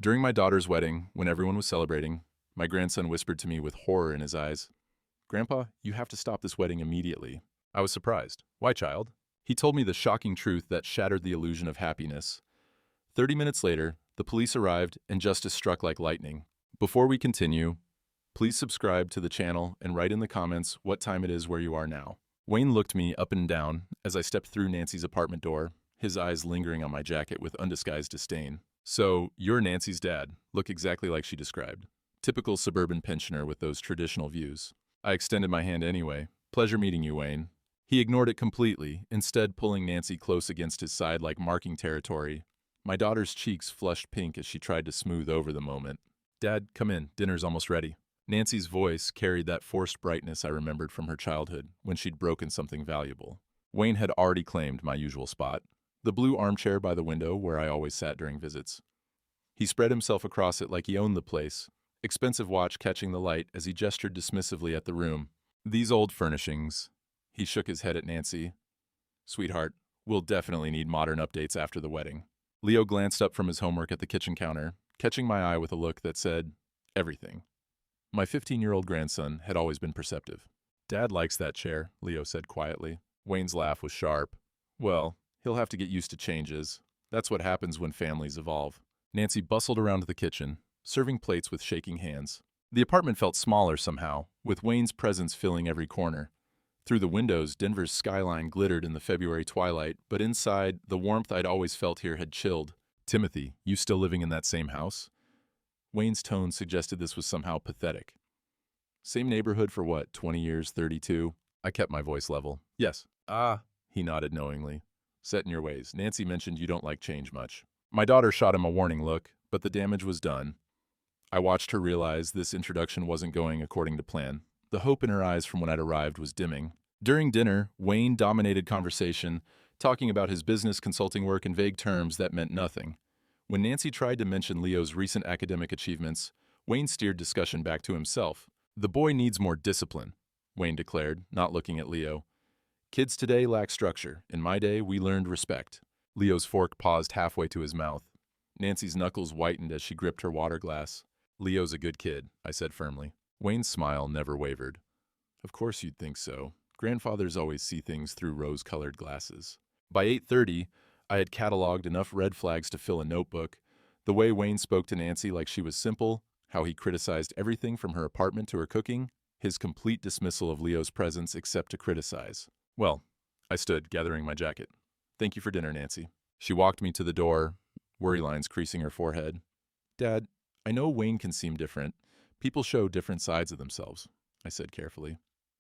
During my daughter's wedding, when everyone was celebrating, my grandson whispered to me with horror in his eyes, "Grandpa, you have to stop this wedding immediately." I was surprised. "Why, child?" He told me the shocking truth that shattered the illusion of happiness. 30 minutes later, the police arrived and justice struck like lightning. Before we continue, please subscribe to the channel and write in the comments what time it is where you are now. Wayne looked me up and down as I stepped through Nancy's apartment door, his eyes lingering on my jacket with undisguised disdain. "So, you're Nancy's dad. Look exactly like she described. Typical suburban pensioner with those traditional views." I extended my hand anyway. "Pleasure meeting you, Wayne." He ignored it completely, instead pulling Nancy close against his side like marking territory. My daughter's cheeks flushed pink as she tried to smooth over the moment. "Dad, come in. Dinner's almost ready." Nancy's voice carried that forced brightness I remembered from her childhood, when she'd broken something valuable. Wayne had already claimed my usual spot, the blue armchair by the window where I always sat during visits. He spread himself across it like he owned the place, expensive watch catching the light as he gestured dismissively at the room. "These old furnishings." He shook his head at Nancy. "Sweetheart, we'll definitely need modern updates after the wedding." Leo glanced up from his homework at the kitchen counter, catching my eye with a look that said, "Everything." My 15-year-old grandson had always been perceptive. "Dad likes that chair," Leo said quietly. Wayne's laugh was sharp. "Well, he'll have to get used to changes. That's what happens when families evolve." Nancy bustled around the kitchen, serving plates with shaking hands. The apartment felt smaller somehow, with Wayne's presence filling every corner. Through the windows, Denver's skyline glittered in the February twilight, but inside, the warmth I'd always felt here had chilled. "Timothy, you still living in that same house?" Wayne's tone suggested this was somehow pathetic. "Same neighborhood for what, 20 years, 32? I kept my voice level. "Yes." "Ah," he nodded knowingly. "Set in your ways. Nancy mentioned you don't like change much." My daughter shot him a warning look, but the damage was done. I watched her realize this introduction wasn't going according to plan. The hope in her eyes from when I'd arrived was dimming. During dinner, Wayne dominated conversation, talking about his business consulting work in vague terms that meant nothing. When Nancy tried to mention Leo's recent academic achievements, Wayne steered discussion back to himself. "The boy needs more discipline," Wayne declared, not looking at Leo. "Kids today lack structure. In my day, we learned respect." Leo's fork paused halfway to his mouth. Nancy's knuckles whitened as she gripped her water glass. "Leo's a good kid," I said firmly. Wayne's smile never wavered. "Of course you'd think so. Grandfathers always see things through rose-colored glasses." By 8:30, I had cataloged enough red flags to fill a notebook. The way Wayne spoke to Nancy like she was simple, how he criticized everything from her apartment to her cooking, his complete dismissal of Leo's presence except to criticize. "Well," I stood, gathering my jacket. "Thank you for dinner, Nancy." She walked me to the door, worry lines creasing her forehead. "Dad, I know Wayne can seem different. People show different sides of themselves," I said carefully.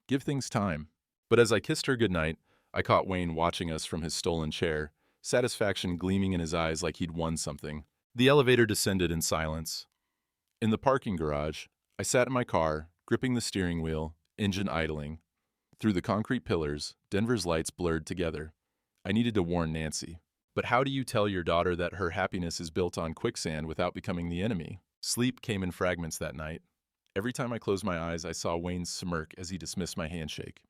"Give things time." But as I kissed her goodnight, I caught Wayne watching us from his stolen chair, satisfaction gleaming in his eyes like he'd won something. The elevator descended in silence. In the parking garage, I sat in my car, gripping the steering wheel, engine idling. Through the concrete pillars, Denver's lights blurred together. I needed to warn Nancy. But how do you tell your daughter that her happiness is built on quicksand without becoming the enemy? Sleep came in fragments that night. Every time I closed my eyes, I saw Wayne's smirk as he dismissed my handshake.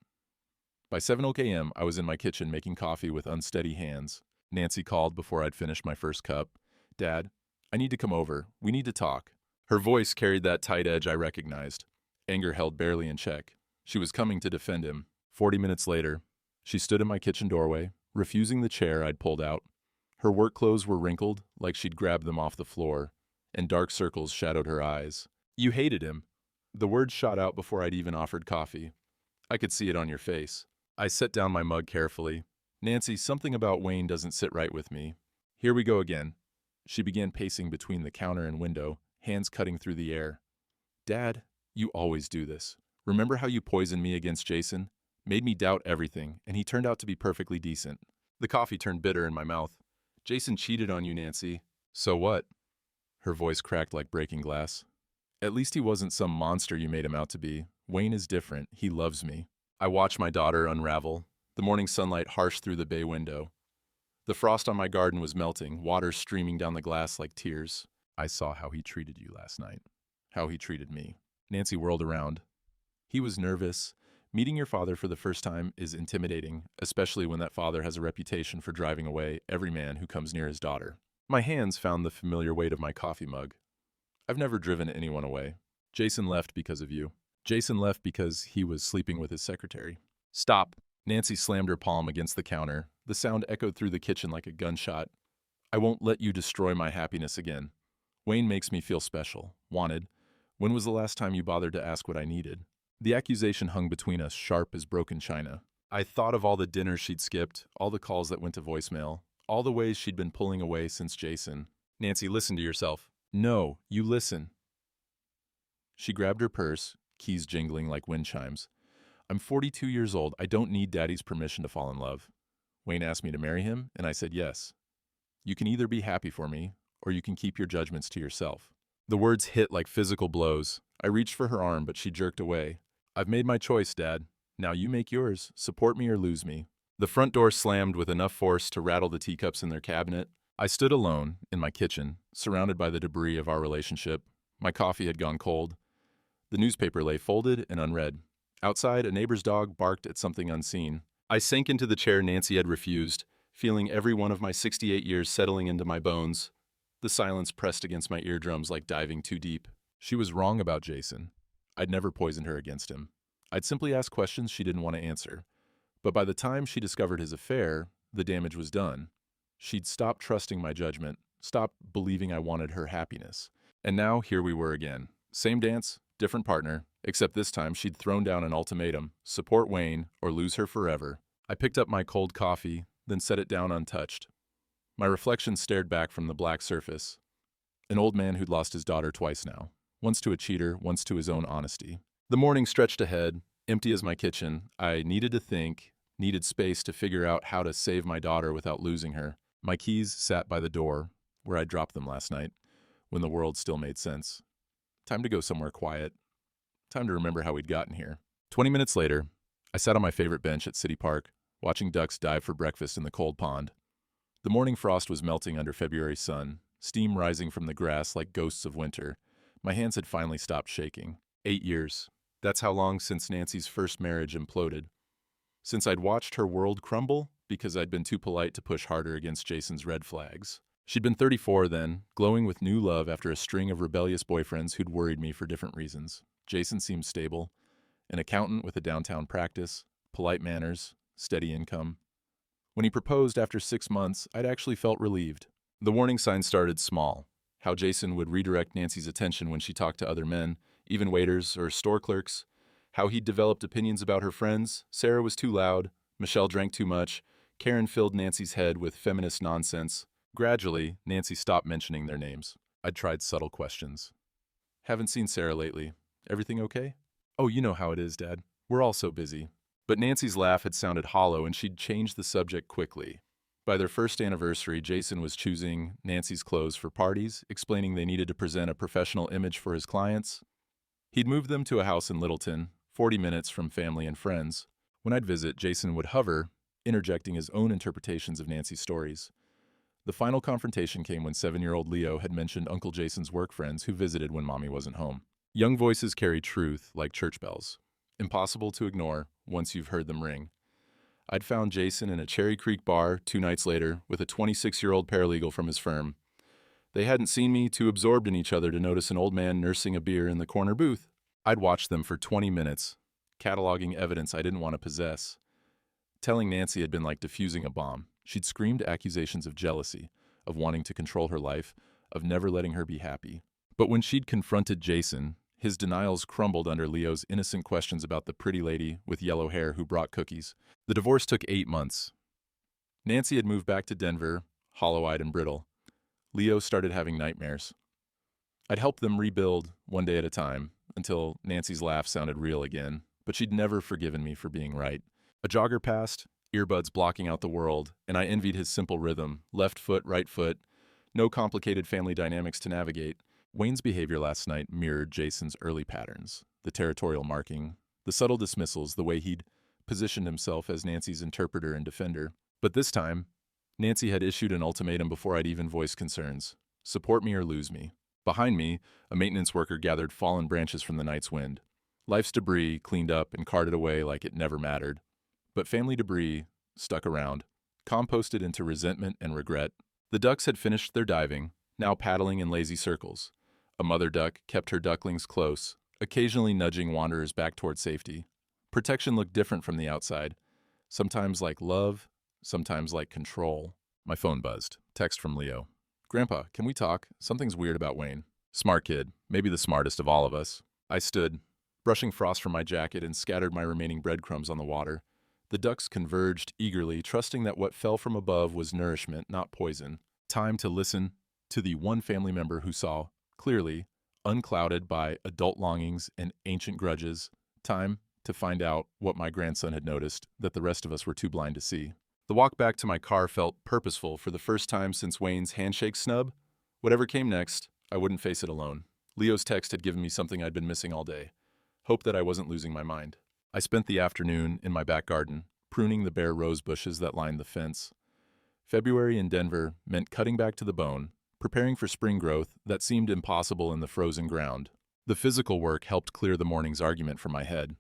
By 7 a.m., I was in my kitchen making coffee with unsteady hands. Nancy called before I'd finished my first cup. "Dad, I need to come over. We need to talk." Her voice carried that tight edge I recognized. Anger held barely in check. She was coming to defend him. 40 minutes later, she stood in my kitchen doorway, refusing the chair I'd pulled out. Her work clothes were wrinkled, like she'd grabbed them off the floor, and dark circles shadowed her eyes. "You hated him." The words shot out before I'd even offered coffee. "I could see it on your face." I set down my mug carefully. "Nancy, something about Wayne doesn't sit right with me." "Here we go again." She began pacing between the counter and window, hands cutting through the air. "Dad, you always do this. Remember how you poisoned me against Jason? Made me doubt everything, and he turned out to be perfectly decent." The coffee turned bitter in my mouth. "Jason cheated on you, Nancy." "So what?" Her voice cracked like breaking glass. "At least he wasn't some monster you made him out to be. Wayne is different. He loves me." I watched my daughter unravel, the morning sunlight harsh through the bay window. The frost on my garden was melting, water streaming down the glass like tears. "I saw how he treated you last night. How he treated me." Nancy whirled around. "He was nervous. Meeting your father for the first time is intimidating, especially when that father has a reputation for driving away every man who comes near his daughter." My hands found the familiar weight of my coffee mug. I've never driven anyone away. Jason left because of you. Jason left because he was sleeping with his secretary. Stop. Nancy slammed her palm against the counter. The sound echoed through the kitchen like a gunshot. I won't let you destroy my happiness again. Wayne makes me feel special, wanted. When was the last time you bothered to ask what I needed? The accusation hung between us, sharp as broken china. I thought of all the dinners she'd skipped, all the calls that went to voicemail, all the ways she'd been pulling away since Jason. Nancy, listen to yourself. No, you listen. She grabbed her purse, keys jingling like wind chimes. I'm 42 years old. I don't need Daddy's permission to fall in love. Wayne asked me to marry him, and I said yes. You can either be happy for me, or you can keep your judgments to yourself. The words hit like physical blows. I reached for her arm, but she jerked away. I've made my choice, Dad. Now you make yours. Support me or lose me. The front door slammed with enough force to rattle the teacups in their cabinet. I stood alone in my kitchen, surrounded by the debris of our relationship. My coffee had gone cold. The newspaper lay folded and unread. Outside, a neighbor's dog barked at something unseen. I sank into the chair Nancy had refused, feeling every one of my 68 years settling into my bones. The silence pressed against my eardrums like diving too deep. She was wrong about Jason. I'd never poisoned her against him. I'd simply asked questions she didn't want to answer. But by the time she discovered his affair, the damage was done. She'd stopped trusting my judgment, stopped believing I wanted her happiness. And now here we were again. Same dance, different partner, except this time she'd thrown down an ultimatum: support Wayne or lose her forever. I picked up my cold coffee, then set it down untouched. My reflection stared back from the black surface. An old man who'd lost his daughter twice now, once to a cheater, once to his own honesty. The morning stretched ahead, empty as my kitchen. I needed to think, needed space to figure out how to save my daughter without losing her. My keys sat by the door, where I dropped them last night, when the world still made sense. Time to go somewhere quiet. Time to remember how we'd gotten here. 20 minutes later, I sat on my favorite bench at City Park, watching ducks dive for breakfast in the cold pond. The morning frost was melting under February sun, steam rising from the grass like ghosts of winter. My hands had finally stopped shaking. 8 years. That's how long since Nancy's first marriage imploded. Since I'd watched her world crumble because I'd been too polite to push harder against Jason's red flags. She'd been 34 then, glowing with new love after a string of rebellious boyfriends who'd worried me for different reasons. Jason seemed stable, an accountant with a downtown practice, polite manners, steady income. When he proposed after 6 months, I'd actually felt relieved. The warning signs started small. How Jason would redirect Nancy's attention when she talked to other men, even waiters or store clerks. How he'd developed opinions about her friends. Sarah was too loud, Michelle drank too much, Karen filled Nancy's head with feminist nonsense. Gradually, Nancy stopped mentioning their names. I'd tried subtle questions. Haven't seen Sarah lately. Everything okay? Oh, you know how it is, Dad. We're all so busy. But Nancy's laugh had sounded hollow, and she'd changed the subject quickly. By their first anniversary, Jason was choosing Nancy's clothes for parties, explaining they needed to present a professional image for his clients. He'd moved them to a house in Littleton, 40 minutes from family and friends. When I'd visit, Jason would hover, interjecting his own interpretations of Nancy's stories. The final confrontation came when 7-year-old Leo had mentioned Uncle Jason's work friends who visited when Mommy wasn't home. Young voices carry truth like church bells. Impossible to ignore once you've heard them ring. I'd found Jason in a Cherry Creek bar 2 nights later with a 26-year-old paralegal from his firm. They hadn't seen me, too absorbed in each other to notice an old man nursing a beer in the corner booth. I'd watched them for 20 minutes, cataloging evidence I didn't want to possess. Telling Nancy had been like defusing a bomb. She'd screamed accusations of jealousy, of wanting to control her life, of never letting her be happy. But when she'd confronted Jason, his denials crumbled under Leo's innocent questions about the pretty lady with yellow hair who brought cookies. The divorce took 8 months. Nancy had moved back to Denver, hollow-eyed and brittle. Leo started having nightmares. I'd helped them rebuild one day at a time, until Nancy's laugh sounded real again, but she'd never forgiven me for being right. A jogger passed, earbuds blocking out the world, and I envied his simple rhythm, left foot, right foot, no complicated family dynamics to navigate. Wayne's behavior last night mirrored Jason's early patterns, the territorial marking, the subtle dismissals, the way he'd positioned himself as Nancy's interpreter and defender. But this time, Nancy had issued an ultimatum before I'd even voiced concerns. Support me or lose me. Behind me, a maintenance worker gathered fallen branches from the night's wind. Life's debris cleaned up and carted away like it never mattered. But family debris stuck around, composted into resentment and regret. The ducks had finished their diving, now paddling in lazy circles. A mother duck kept her ducklings close, occasionally nudging wanderers back toward safety. Protection looked different from the outside, sometimes like love, sometimes like control. My phone buzzed. Text from Leo. Grandpa, can we talk? Something's weird about Wayne. Smart kid, maybe the smartest of all of us. I stood, brushing frost from my jacket, and scattered my remaining breadcrumbs on the water. The ducks converged eagerly, trusting that what fell from above was nourishment, not poison. Time to listen to the one family member who saw, clearly, unclouded by adult longings and ancient grudges. Time to find out what my grandson had noticed that the rest of us were too blind to see. The walk back to my car felt purposeful for the first time since Wayne's handshake snub. Whatever came next, I wouldn't face it alone. Leo's text had given me something I'd been missing all day. Hope that I wasn't losing my mind. I spent the afternoon in my back garden, pruning the bare rose bushes that lined the fence. February in Denver meant cutting back to the bone, preparing for spring growth that seemed impossible in the frozen ground. The physical work helped clear the morning's argument from my head.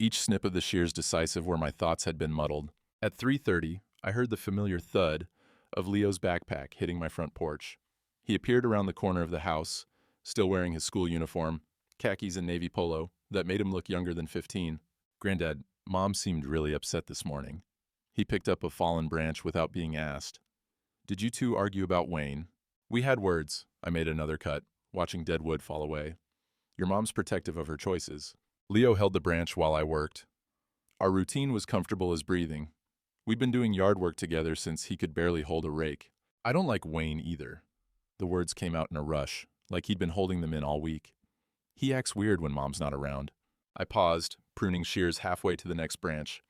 Each snip of the shears decisive where my thoughts had been muddled. At 3:30, I heard the familiar thud of Leo's backpack hitting my front porch. He appeared around the corner of the house, still wearing his school uniform, khakis and navy polo, that made him look younger than 15. Granddad, Mom seemed really upset this morning. He picked up a fallen branch without being asked. Did you two argue about Wayne? We had words. I made another cut, watching dead wood fall away. Your mom's protective of her choices. Leo held the branch while I worked. Our routine was comfortable as breathing. We'd been doing yard work together since he could barely hold a rake. I don't like Wayne either. The words came out in a rush, like he'd been holding them in all week. He acts weird when Mom's not around. I paused, pruning shears halfway to the next branch.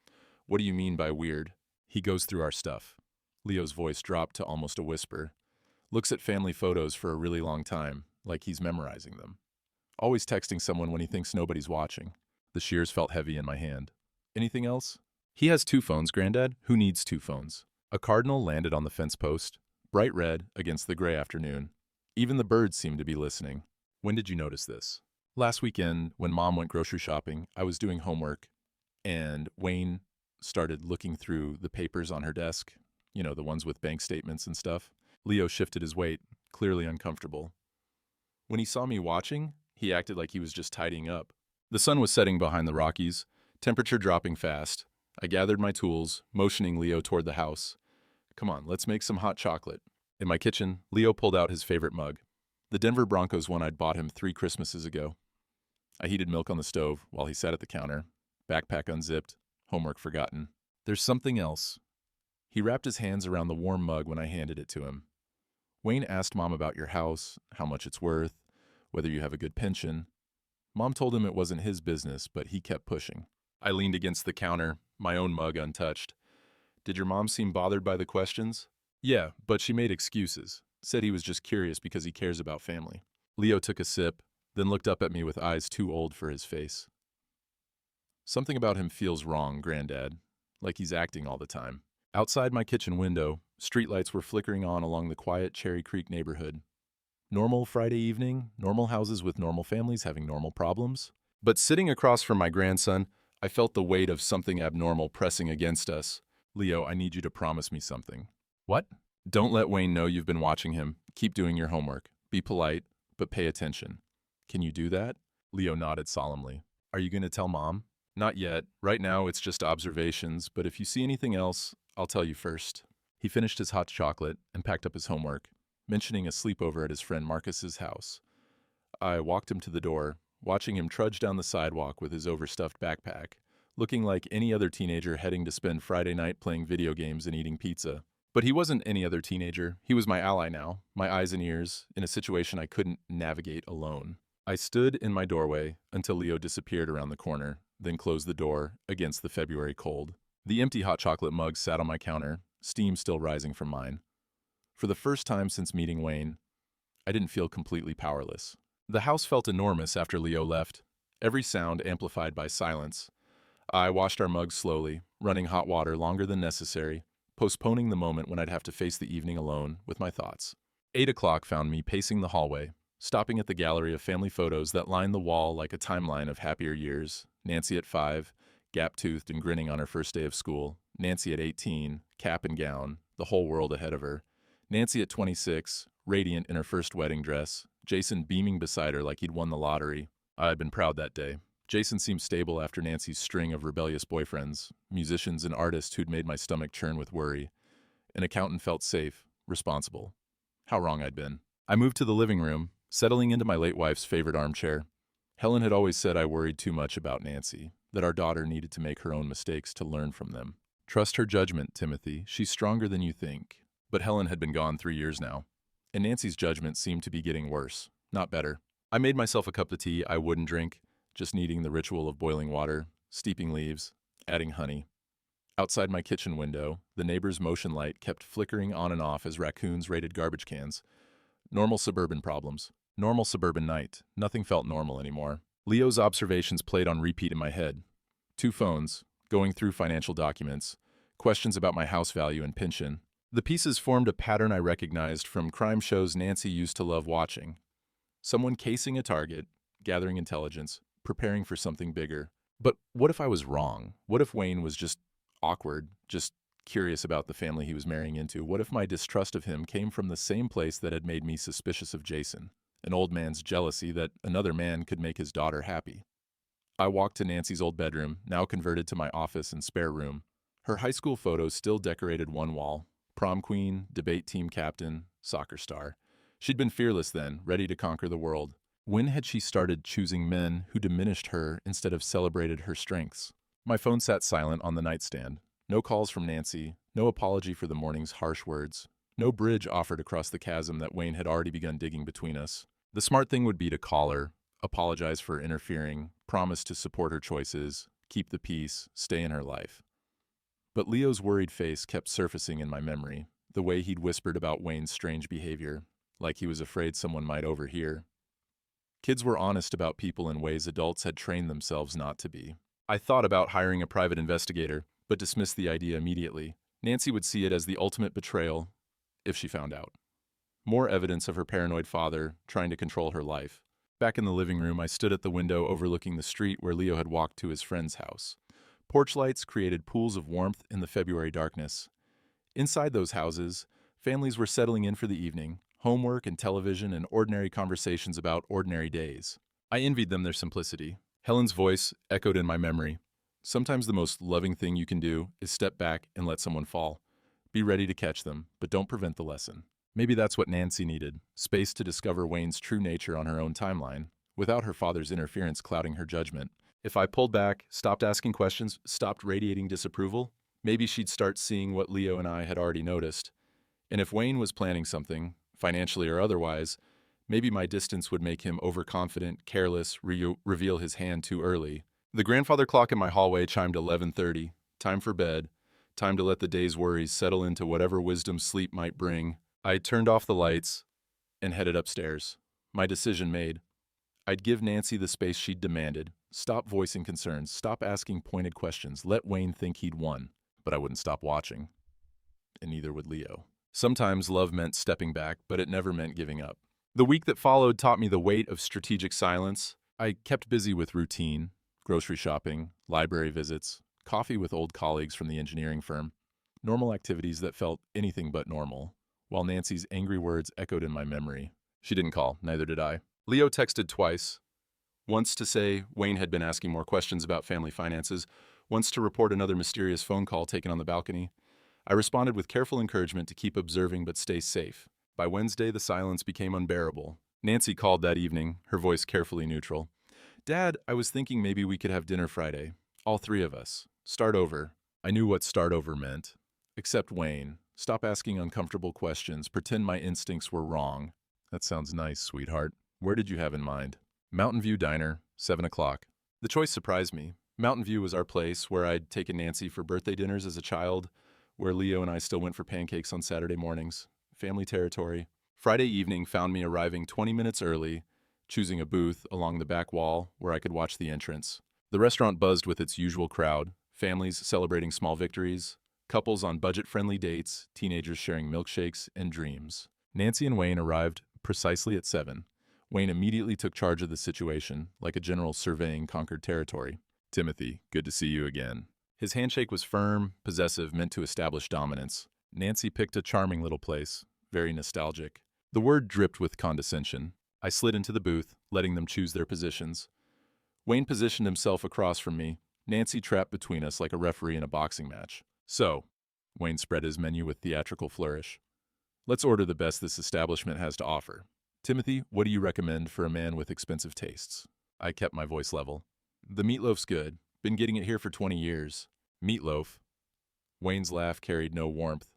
What do you mean by weird? He goes through our stuff. Leo's voice dropped to almost a whisper. Looks at family photos for a really long time, like he's memorizing them. Always texting someone when he thinks nobody's watching. The shears felt heavy in my hand. Anything else? He has 2 phones, Granddad. Who needs 2 phones? A cardinal landed on the fence post, bright red against the gray afternoon. Even the birds seemed to be listening. When did you notice this? Last weekend, when Mom went grocery shopping, I was doing homework, and Wayne started looking through the papers on her desk, you know, the ones with bank statements and stuff. Leo shifted his weight, clearly uncomfortable. When he saw me watching, he acted like he was just tidying up. The sun was setting behind the Rockies, temperature dropping fast. I gathered my tools, motioning Leo toward the house. Come on, let's make some hot chocolate. In my kitchen, Leo pulled out his favorite mug, the Denver Broncos one I'd bought him 3 Christmases ago. I heated milk on the stove while he sat at the counter, backpack unzipped, homework forgotten. There's something else. He wrapped his hands around the warm mug when I handed it to him. Wayne asked Mom about your house, how much it's worth, whether you have a good pension. Mom told him it wasn't his business, but he kept pushing. I leaned against the counter, my own mug untouched. Did your mom seem bothered by the questions? Yeah, but she made excuses. Said he was just curious because he cares about family. Leo took a sip, then looked up at me with eyes too old for his face. Something about him feels wrong, Granddad, like he's acting all the time. Outside my kitchen window, streetlights were flickering on along the quiet Cherry Creek neighborhood. Normal Friday evening, normal houses with normal families having normal problems. But sitting across from my grandson, I felt the weight of something abnormal pressing against us. Leo, I need you to promise me something. What? Don't let Wayne know you've been watching him. Keep doing your homework. Be polite, but pay attention. Can you do that? Leo nodded solemnly. Are you going to tell Mom? Not yet. Right now it's just observations, but if you see anything else, I'll tell you first. He finished his hot chocolate and packed up his homework, mentioning a sleepover at his friend Marcus's house. I walked him to the door, watching him trudge down the sidewalk with his overstuffed backpack, looking like any other teenager heading to spend Friday night playing video games and eating pizza. But he wasn't any other teenager. He was my ally now, my eyes and ears, in a situation I couldn't navigate alone. I stood in my doorway until Leo disappeared around the corner, then closed the door against the February cold. The empty hot chocolate mug sat on my counter, steam still rising from mine. For the first time since meeting Wayne, I didn't feel completely powerless. The house felt enormous after Leo left, every sound amplified by silence. I washed our mugs slowly, running hot water longer than necessary, postponing the moment when I'd have to face the evening alone with my thoughts. 8 o'clock found me pacing the hallway, stopping at the gallery of family photos that lined the wall like a timeline of happier years. Nancy at 5, gap-toothed and grinning on her first day of school. Nancy at 18, cap and gown, the whole world ahead of her. Nancy at 26, radiant in her first wedding dress, Jason beaming beside her like he'd won the lottery. I had been proud that day. Jason seemed stable after Nancy's string of rebellious boyfriends, musicians and artists who'd made my stomach churn with worry. An accountant felt safe, responsible. How wrong I'd been. I moved to the living room, settling into my late wife's favorite armchair. Helen had always said I worried too much about Nancy, that our daughter needed to make her own mistakes to learn from them. Trust her judgment, Timothy. She's stronger than you think. But Helen had been gone 3 years now, and Nancy's judgment seemed to be getting worse, not better. I made myself a cup of tea I wouldn't drink, just needing the ritual of boiling water, steeping leaves, adding honey. Outside my kitchen window, the neighbor's motion light kept flickering on and off as raccoons raided garbage cans. Normal suburban problems. Normal suburban night. Nothing felt normal anymore. Leo's observations played on repeat in my head. 2 phones, going through financial documents, questions about my house value and pension. The pieces formed a pattern I recognized from crime shows Nancy used to love watching. Someone casing a target, gathering intelligence, preparing for something bigger. But what if I was wrong? What if Wayne was just awkward, just curious about the family he was marrying into? What if my distrust of him came from the same place that had made me suspicious of Jason? An old man's jealousy that another man could make his daughter happy. I walked to Nancy's old bedroom, now converted to my office and spare room. Her high school photos still decorated one wall. Prom queen, debate team captain, soccer star. She'd been fearless then, ready to conquer the world. When had she started choosing men who diminished her instead of celebrated her strengths? My phone sat silent on the nightstand. No calls from Nancy, no apology for the morning's harsh words, no bridge offered across the chasm that Wayne had already begun digging between us. The smart thing would be to call her, apologize for interfering, promise to support her choices, keep the peace, stay in her life. But Leo's worried face kept surfacing in my memory, the way he'd whispered about Wayne's strange behavior, like he was afraid someone might overhear. Kids were honest about people in ways adults had trained themselves not to be. I thought about hiring a private investigator, but dismissed the idea immediately. Nancy would see it as the ultimate betrayal if she found out. More evidence of her paranoid father trying to control her life. Back in the living room, I stood at the window overlooking the street where Leo had walked to his friend's house. Porch lights created pools of warmth in the February darkness. Inside those houses, families were settling in for the evening, homework and television and ordinary conversations about ordinary days. I envied them their simplicity. Helen's voice echoed in my memory. Sometimes the most loving thing you can do is step back and let someone fall. Be ready to catch them, but don't prevent the lesson. Maybe that's what Nancy needed, space to discover Wayne's true nature on her own timeline, without her father's interference clouding her judgment. If I pulled back, stopped asking questions, stopped radiating disapproval, maybe she'd start seeing what Leo and I had already noticed. And if Wayne was planning something, financially or otherwise, maybe my distance would make him overconfident, careless, reveal his hand too early. The grandfather clock in my hallway chimed 11:30. Time for bed. Time to let the day's worries settle into whatever wisdom sleep might bring. I turned off the lights and headed upstairs. My decision made. I'd give Nancy the space she'd demanded. Stop voicing concerns. Stop asking pointed questions. Let Wayne think he'd won. But I wouldn't stop watching. And neither would Leo. Sometimes love meant stepping back, but it never meant giving up. The week that followed taught me the weight of strategic silence. I kept busy with routine, grocery shopping, library visits, coffee with old colleagues from the engineering firm, normal activities that felt anything but normal, while Nancy's angry words echoed in my memory. She didn't call, neither did I. Leo texted twice, once to say Wayne had been asking more questions about family finances, once to report another mysterious phone call taken on the balcony. I responded with careful encouragement to keep observing but stay safe. By Wednesday, the silence became unbearable. Nancy called that evening, her voice carefully neutral. Dad, I was thinking maybe we could have dinner Friday. All 3 of us. Start over. I knew what start over meant. Except Wayne. Stop asking uncomfortable questions. Pretend my instincts were wrong. That sounds nice, sweetheart. Where did you have in mind? Mountain View Diner, 7 o'clock. The choice surprised me. Mountain View was our place where I'd taken Nancy for birthday dinners as a child, where Leo and I still went for pancakes on Saturday mornings. Family territory. Friday evening found me arriving 20 minutes early, choosing a booth along the back wall where I could watch the entrance. The restaurant buzzed with its usual crowd, families celebrating small victories, couples on budget-friendly dates, teenagers sharing milkshakes and dreams. Nancy and Wayne arrived precisely at 7. Wayne immediately took charge of the situation, like a general surveying conquered territory. Timothy, good to see you again. His handshake was firm, possessive, meant to establish dominance. Nancy picked a charming little place, very nostalgic. The word dripped with condescension. I slid into the booth, letting them choose their positions. Wayne positioned himself across from me, Nancy trapped between us like a referee in a boxing match. So, Wayne spread his menu with theatrical flourish. Let's order the best this establishment has to offer. Timothy, what do you recommend for a man with expensive tastes? I kept my voice level. The meatloaf's good. Been getting it here for 20 years. Meatloaf? Wayne's laugh carried no warmth.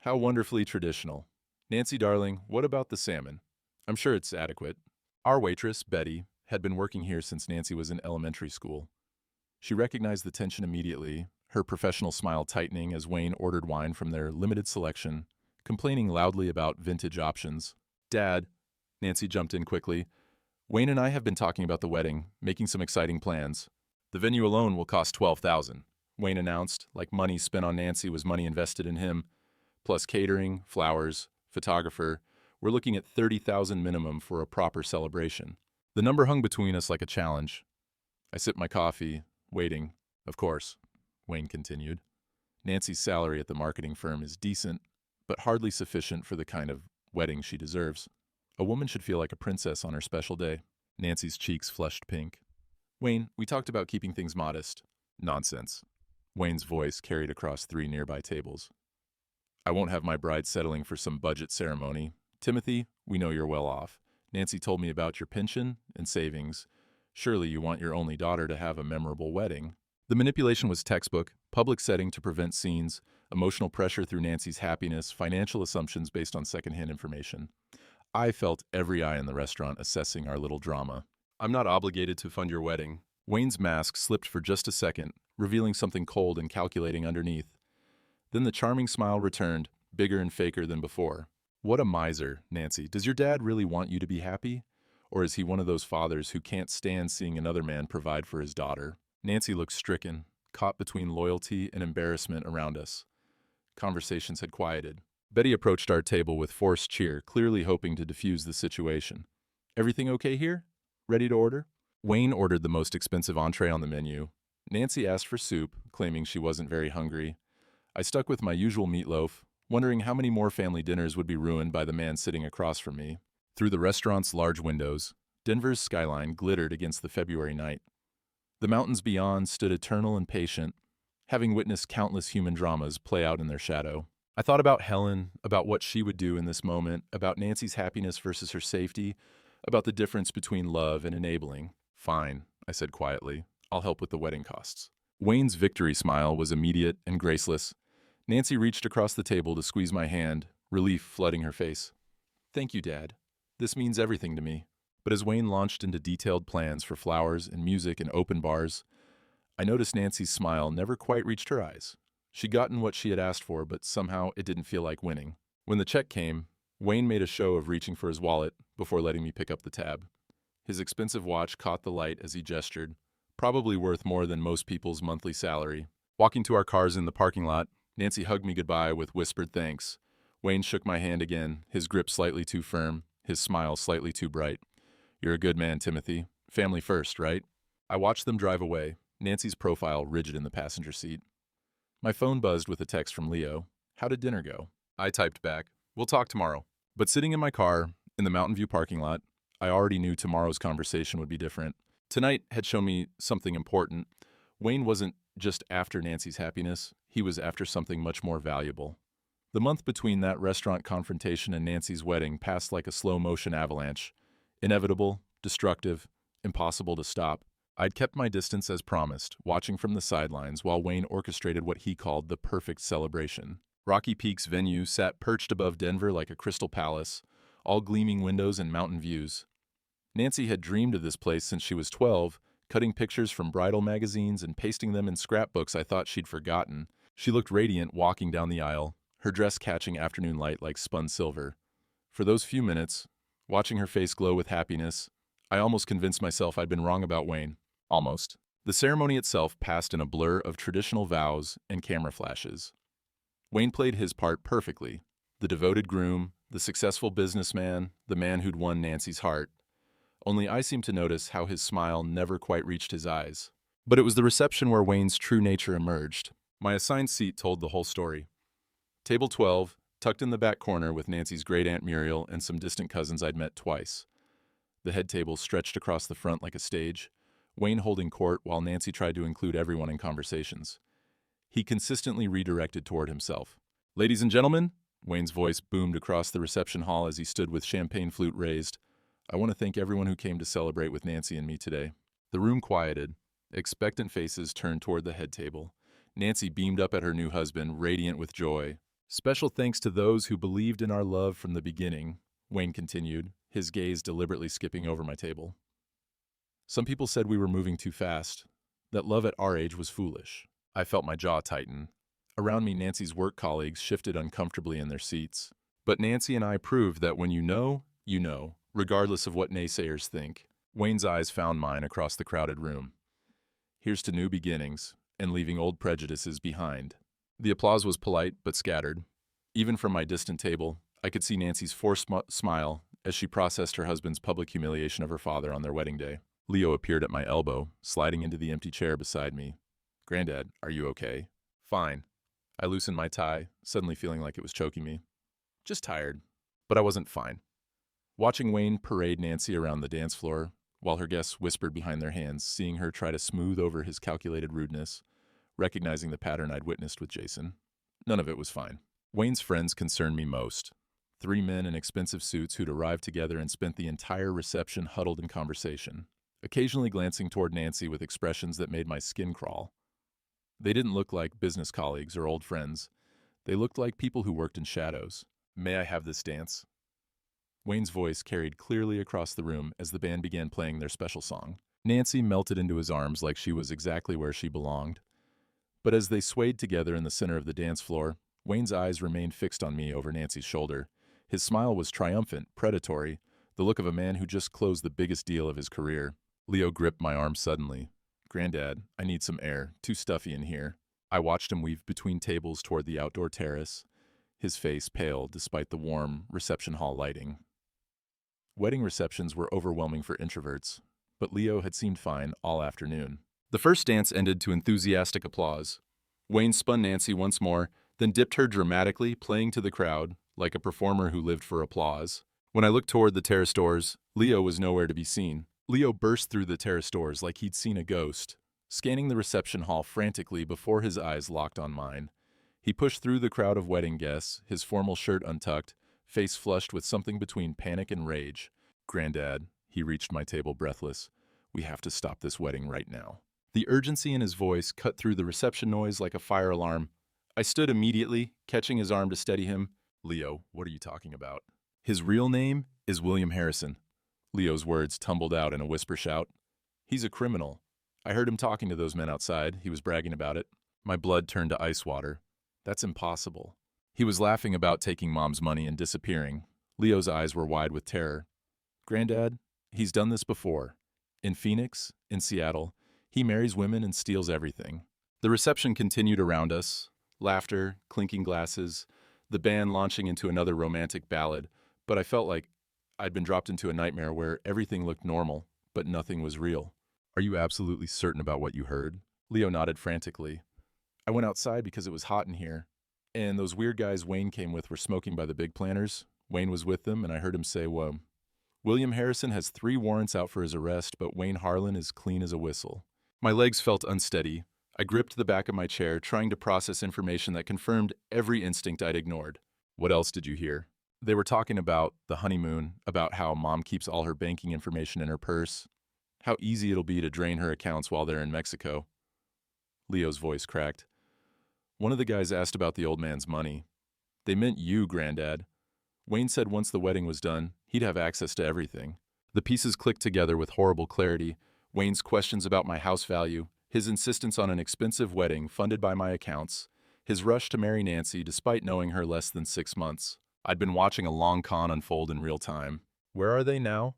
How wonderfully traditional. Nancy, darling, what about the salmon? I'm sure it's adequate. Our waitress, Betty, had been working here since Nancy was in elementary school. She recognized the tension immediately, her professional smile tightening as Wayne ordered wine from their limited selection, complaining loudly about vintage options. Dad, Nancy jumped in quickly. Wayne and I have been talking about the wedding, making some exciting plans. The venue alone will cost $12,000, Wayne announced, like money spent on Nancy was money invested in him. Plus catering, flowers, photographer, we're looking at $30,000 minimum for a proper celebration. The number hung between us like a challenge. I sipped my coffee, waiting. Of course, Wayne continued. Nancy's salary at the marketing firm is decent, but hardly sufficient for the kind of wedding she deserves. A woman should feel like a princess on her special day. Nancy's cheeks flushed pink. Wayne, we talked about keeping things modest. Nonsense. Wayne's voice carried across 3 nearby tables. I won't have my bride settling for some budget ceremony. Timothy, we know you're well off. Nancy told me about your pension and savings. Surely you want your only daughter to have a memorable wedding. The manipulation was textbook, public setting to prevent scenes, emotional pressure through Nancy's happiness, financial assumptions based on secondhand information. I felt every eye in the restaurant assessing our little drama. I'm not obligated to fund your wedding. Wayne's mask slipped for just a second, revealing something cold and calculating underneath. Then the charming smile returned, bigger and faker than before. What a miser, Nancy. Does your dad really want you to be happy? Or is he one of those fathers who can't stand seeing another man provide for his daughter? Nancy looked stricken, caught between loyalty and embarrassment around us. Conversations had quieted. Betty approached our table with forced cheer, clearly hoping to diffuse the situation. Everything okay here? Ready to order? Wayne ordered the most expensive entree on the menu. Nancy asked for soup, claiming she wasn't very hungry. I stuck with my usual meatloaf, wondering how many more family dinners would be ruined by the man sitting across from me. Through the restaurant's large windows, Denver's skyline glittered against the February night. The mountains beyond stood eternal and patient, having witnessed countless human dramas play out in their shadow. I thought about Helen, about what she would do in this moment, about Nancy's happiness versus her safety, about the difference between love and enabling. Fine, I said quietly. I'll help with the wedding costs. Wayne's victory smile was immediate and graceless. Nancy reached across the table to squeeze my hand, relief flooding her face. Thank you, Dad. This means everything to me. But as Wayne launched into detailed plans for flowers and music and open bars, I noticed Nancy's smile never quite reached her eyes. She'd gotten what she had asked for, but somehow it didn't feel like winning. When the check came, Wayne made a show of reaching for his wallet before letting me pick up the tab. His expensive watch caught the light as he gestured, probably worth more than most people's monthly salary. Walking to our cars in the parking lot, Nancy hugged me goodbye with whispered thanks. Wayne shook my hand again, his grip slightly too firm, his smile slightly too bright. You're a good man, Timothy. Family first, right? I watched them drive away, Nancy's profile rigid in the passenger seat. My phone buzzed with a text from Leo. How did dinner go? I typed back, we'll talk tomorrow. But sitting in my car, in the Mountain View parking lot, I already knew tomorrow's conversation would be different. Tonight had shown me something important. Wayne wasn't just after Nancy's happiness, he was after something much more valuable. The month between that restaurant confrontation and Nancy's wedding passed like a slow-motion avalanche. Inevitable, destructive, impossible to stop. I'd kept my distance as promised, watching from the sidelines while Wayne orchestrated what he called the perfect celebration. Rocky Peak's venue sat perched above Denver like a crystal palace, all gleaming windows and mountain views. Nancy had dreamed of this place since she was 12, cutting pictures from bridal magazines and pasting them in scrapbooks I thought she'd forgotten. She looked radiant walking down the aisle, her dress catching afternoon light like spun silver. For those few minutes, watching her face glow with happiness, I almost convinced myself I'd been wrong about Wayne. Almost. The ceremony itself passed in a blur of traditional vows and camera flashes. Wayne played his part perfectly. The devoted groom, the successful businessman, the man who'd won Nancy's heart. Only I seemed to notice how his smile never quite reached his eyes. But it was the reception where Wayne's true nature emerged. My assigned seat told the whole story. Table 12, tucked in the back corner with Nancy's great aunt Muriel and some distant cousins I'd met twice. The head table stretched across the front like a stage, Wayne holding court while Nancy tried to include everyone in conversations. He consistently redirected toward himself. "Ladies and gentlemen," Wayne's voice boomed across the reception hall as he stood with champagne flute raised. "I want to thank everyone who came to celebrate with Nancy and me today." The room quieted. Expectant faces turned toward the head table. Nancy beamed up at her new husband, radiant with joy. "Special thanks to those who believed in our love from the beginning," Wayne continued, his gaze deliberately skipping over my table. "Some people said we were moving too fast, that love at our age was foolish." I felt my jaw tighten. Around me, Nancy's work colleagues shifted uncomfortably in their seats. But Nancy and I proved that when you know, regardless of what naysayers think. Wayne's eyes found mine across the crowded room. "Here's to new beginnings, and leaving old prejudices behind." The applause was polite but scattered. Even from my distant table, I could see Nancy's forced smile as she processed her husband's public humiliation of her father on their wedding day. Leo appeared at my elbow, sliding into the empty chair beside me. "Granddad, are you okay?" "Fine." I loosened my tie, suddenly feeling like it was choking me. "Just tired." But I wasn't fine. Watching Wayne parade Nancy around the dance floor, while her guests whispered behind their hands, seeing her try to smooth over his calculated rudeness, recognizing the pattern I'd witnessed with Jason. None of it was fine. Wayne's friends concerned me most. 3 men in expensive suits who'd arrived together and spent the entire reception huddled in conversation, occasionally glancing toward Nancy with expressions that made my skin crawl. They didn't look like business colleagues or old friends. They looked like people who worked in shadows. "May I have this dance?" Wayne's voice carried clearly across the room as the band began playing their special song. Nancy melted into his arms like she was exactly where she belonged. But as they swayed together in the center of the dance floor, Wayne's eyes remained fixed on me over Nancy's shoulder. His smile was triumphant, predatory, the look of a man who just closed the biggest deal of his career. Leo gripped my arm suddenly. "Granddad, I need some air. Too stuffy in here." I watched him weave between tables toward the outdoor terrace, his face pale despite the warm reception hall lighting. Wedding receptions were overwhelming for introverts, but Leo had seemed fine all afternoon. The first dance ended to enthusiastic applause. Wayne spun Nancy once more, then dipped her dramatically, playing to the crowd, like a performer who lived for applause. When I looked toward the terrace doors, Leo was nowhere to be seen. Leo burst through the terrace doors like he'd seen a ghost, scanning the reception hall frantically before his eyes locked on mine. He pushed through the crowd of wedding guests, his formal shirt untucked, face flushed with something between panic and rage. "Granddad," he reached my table breathless, "we have to stop this wedding right now." The urgency in his voice cut through the reception noise like a fire alarm. I stood immediately, catching his arm to steady him. "Leo, what are you talking about?" "His real name is William Harrison." Leo's words tumbled out in a whisper shout. "He's a criminal. I heard him talking to those men outside. He was bragging about it." My blood turned to ice water. "That's impossible." He was laughing about taking Mom's money and disappearing. Leo's eyes were wide with terror. "Granddad, he's done this before. In Phoenix, in Seattle, he marries women and steals everything." The reception continued around us. Laughter, clinking glasses, the band launching into another romantic ballad, but I felt like I'd been dropped into a nightmare where everything looked normal, but nothing was real. "Are you absolutely certain about what you heard?" Leo nodded frantically. "I went outside because it was hot in here, and those weird guys Wayne came with were smoking by the big planters. Wayne was with them, and I heard him say, whoa. William Harrison has 3 warrants out for his arrest, but Wayne Harlan is clean as a whistle." My legs felt unsteady. I gripped the back of my chair, trying to process information that confirmed every instinct I'd ignored. "What else did you hear?" "They were talking about the honeymoon, about how Mom keeps all her banking information in her purse, how easy it'll be to drain her accounts while they're in Mexico." Leo's voice cracked. "One of the guys asked about the old man's money. They meant you, Granddad. Wayne said once the wedding was done, he'd have access to everything." The pieces clicked together with horrible clarity. Wayne's questions about my house value, his insistence on an expensive wedding funded by my accounts, his rush to marry Nancy despite knowing her less than 6 months. I'd been watching a long con unfold in real time. "Where are they now?"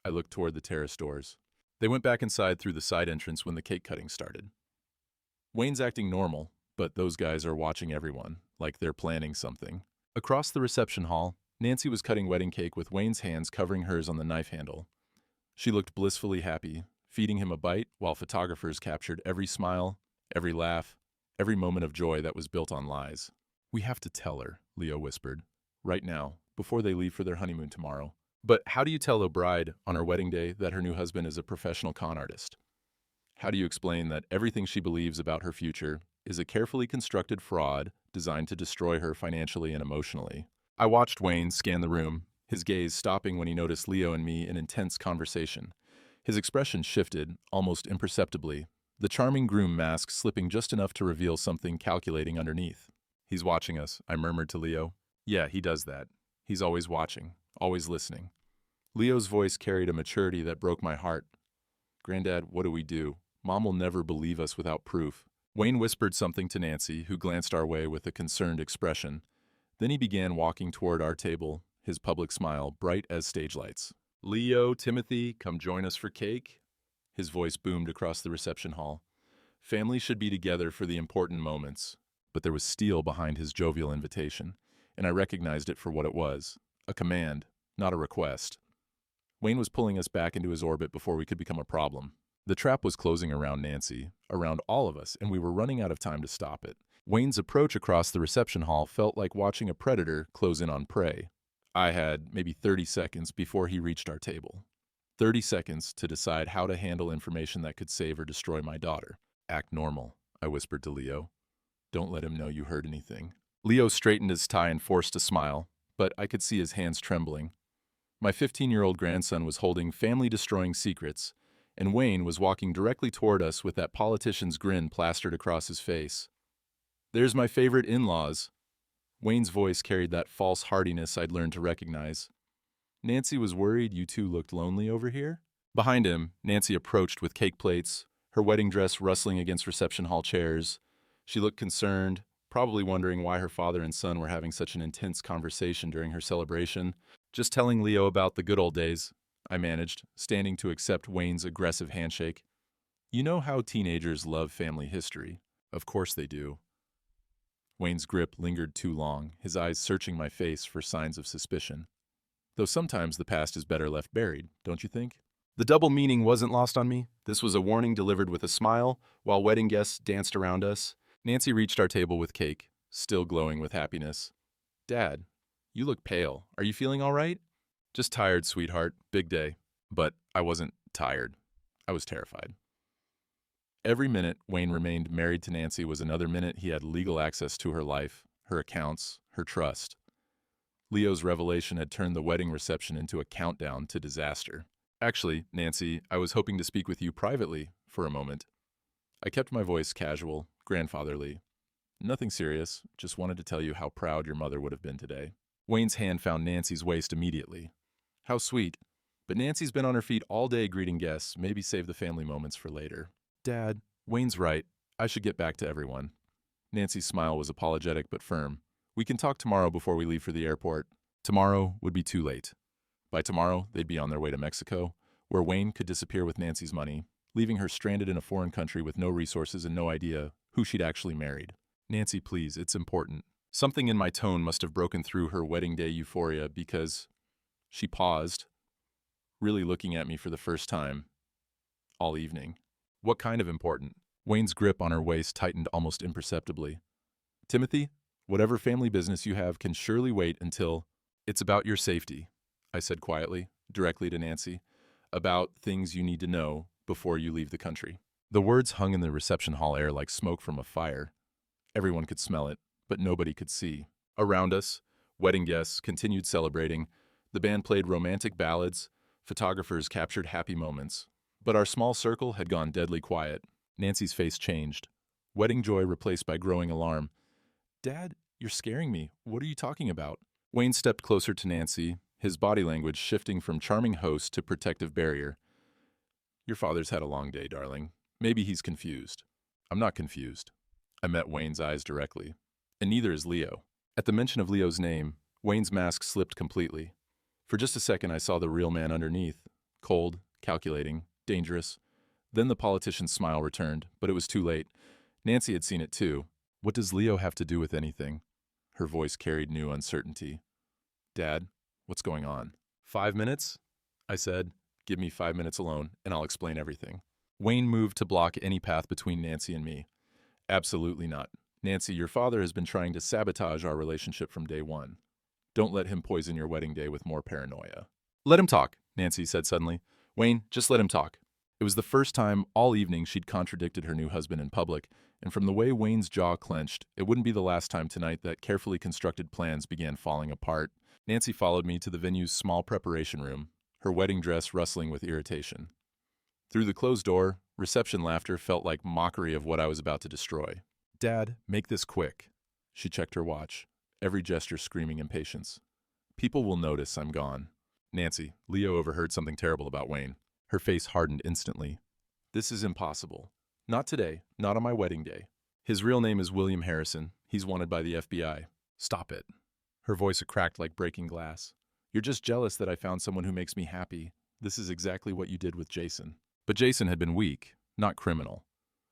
I looked toward the terrace doors. They went back inside through the side entrance when the cake cutting started. Wayne's acting normal, but those guys are watching everyone, like they're planning something. Across the reception hall, Nancy was cutting wedding cake with Wayne's hands covering hers on the knife handle. She looked blissfully happy, feeding him a bite while photographers captured every smile, every laugh, every moment of joy that was built on lies. We have to tell her, Leo whispered. Right now, before they leave for their honeymoon tomorrow. But how do you tell a bride on her wedding day that her new husband is a professional con artist? How do you explain that everything she believes about her future is a carefully constructed fraud designed to destroy her financially and emotionally? I watched Wayne scan the room, his gaze stopping when he noticed Leo and me in intense conversation. His expression shifted, almost imperceptibly, the charming groom mask slipping just enough to reveal something calculating underneath. He's watching us, I murmured to Leo. Yeah, he does that. He's always watching, always listening. Leo's voice carried a maturity that broke my heart. Granddad, what do we do? Mom will never believe us without proof. Wayne whispered something to Nancy, who glanced our way with a concerned expression. Then he began walking toward our table, his public smile bright as stage lights. Leo, Timothy, come join us for cake? His voice boomed across the reception hall. Family should be together for the important moments. But there was steel behind his jovial invitation, and I recognized it for what it was, a command, not a request. Wayne was pulling us back into his orbit before we could become a problem. The trap was closing around Nancy, around all of us, and we were running out of time to stop it. Wayne's approach across the reception hall felt like watching a predator close in on prey. I had maybe 30 seconds before he reached our table. 30 seconds to decide how to handle information that could save or destroy my daughter. Act normal, I whispered to Leo. Don't let him know you heard anything. Leo straightened his tie and forced a smile, but I could see his hands trembling. My 15-year-old grandson was holding family-destroying secrets, and Wayne was walking directly toward us with that politician's grin plastered across his face. There's my favorite in-laws. Wayne's voice carried that false heartiness I'd learned to recognize. Nancy was worried you two looked lonely over here? Behind him, Nancy approached with cake plates, her wedding dress rustling against reception hall chairs. She looked concerned, probably wondering why her father and son were having such an intense conversation during her celebration. Just telling Leo about the good old days, I managed, standing to accept Wayne's aggressive handshake. You know how teenagers love family history. Of course they do. Wayne's grip lingered too long, his eyes searching my face for signs of suspicion. Though sometimes the past is better left buried, don't you think? The double meaning wasn't lost on me. This was a warning delivered with a smile, while wedding guests danced around us. Nancy reached our table with cake, still glowing with happiness. Dad, you look pale. Are you feeling all right? Just tired, sweetheart. Big day. But I wasn't tired. I was terrified. Every minute Wayne remained married to Nancy was another minute he had legal access to her life, her accounts, her trust. Leo's revelation had turned the wedding reception into a countdown to disaster. Actually, Nancy, I was hoping to speak with you privately for a moment. I kept my voice casual, grandfatherly. Nothing serious, just wanted to tell you how proud your mother would have been today. Wayne's hand found Nancy's waist immediately. How sweet. But Nancy's been on her feet all day greeting guests, maybe save the family moments for later. Dad, Wayne's right. I should get back to everyone. Nancy's smile was apologetic but firm. We can talk tomorrow before we leave for the airport. Tomorrow would be too late. By tomorrow, they'd be on their way to Mexico, where Wayne could disappear with Nancy's money, leaving her stranded in a foreign country with no resources and no idea who she'd actually married. Nancy, please, it's important. Something in my tone must have broken through her wedding day euphoria because she paused, really looking at me for the first time all evening. What kind of important? Wayne's grip on her waist tightened almost imperceptibly. Timothy, whatever family business you have can surely wait until it's about your safety, I said quietly, directly to Nancy, about things you need to know before you leave the country. The words hung in the reception hall air like smoke from a fire. Everyone could smell it, but nobody could see. Around us, wedding guests continued celebrating. The band played romantic ballads. Photographers captured happy moments. But our small circle had gone deadly quiet. Nancy's face changed. Wedding joy replaced by growing alarm. Dad, you're scaring me. What are you talking about? Wayne stepped closer to Nancy, his body language shifting from charming host to protective barrier. Your father's had a long day, darling. Maybe he's confused. I'm not confused. I met Wayne's eyes directly. And neither is Leo. At the mention of Leo's name, Wayne's mask slipped completely. For just a second, I saw the real man underneath. Cold, calculating, dangerous. Then the politician's smile returned, but it was too late. Nancy had seen it too. What does Leo have to do with anything? Her voice carried new uncertainty. Dad, what's going on? 5 minutes? I said. Give me 5 minutes alone, and I'll explain everything. Wayne moved to block any path between Nancy and me. Absolutely not. Nancy, your father has been trying to sabotage our relationship from day one. Don't let him poison your wedding day with more paranoia. Let him talk, Nancy said suddenly. Wayne, just let him talk. It was the first time all evening she'd contradicted her new husband in public, and from the way Wayne's jaw clenched, it wouldn't be the last time tonight that carefully constructed plans began falling apart. Nancy followed me to the venue's small preparation room, her wedding dress rustling with irritation. Through the closed door, reception laughter felt like mockery of what I was about to destroy. Dad, make this quick. She checked her watch, every gesture screaming impatience. People will notice I'm gone. Nancy, Leo overheard something terrible about Wayne. Her face hardened instantly. This is impossible. Not today, not on my wedding day. His real name is William Harrison. He's wanted by the FBI. Stop it. Her voice cracked like breaking glass. You're just jealous that I found someone who makes me happy. This is exactly what you did with Jason. But Jason had been weak, not criminal.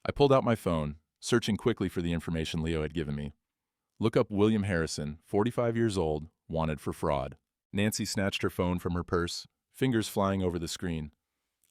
I pulled out my phone, searching quickly for the information Leo had given me. Look up William Harrison, 45 years old, wanted for fraud. Nancy snatched her phone from her purse, fingers flying over the screen.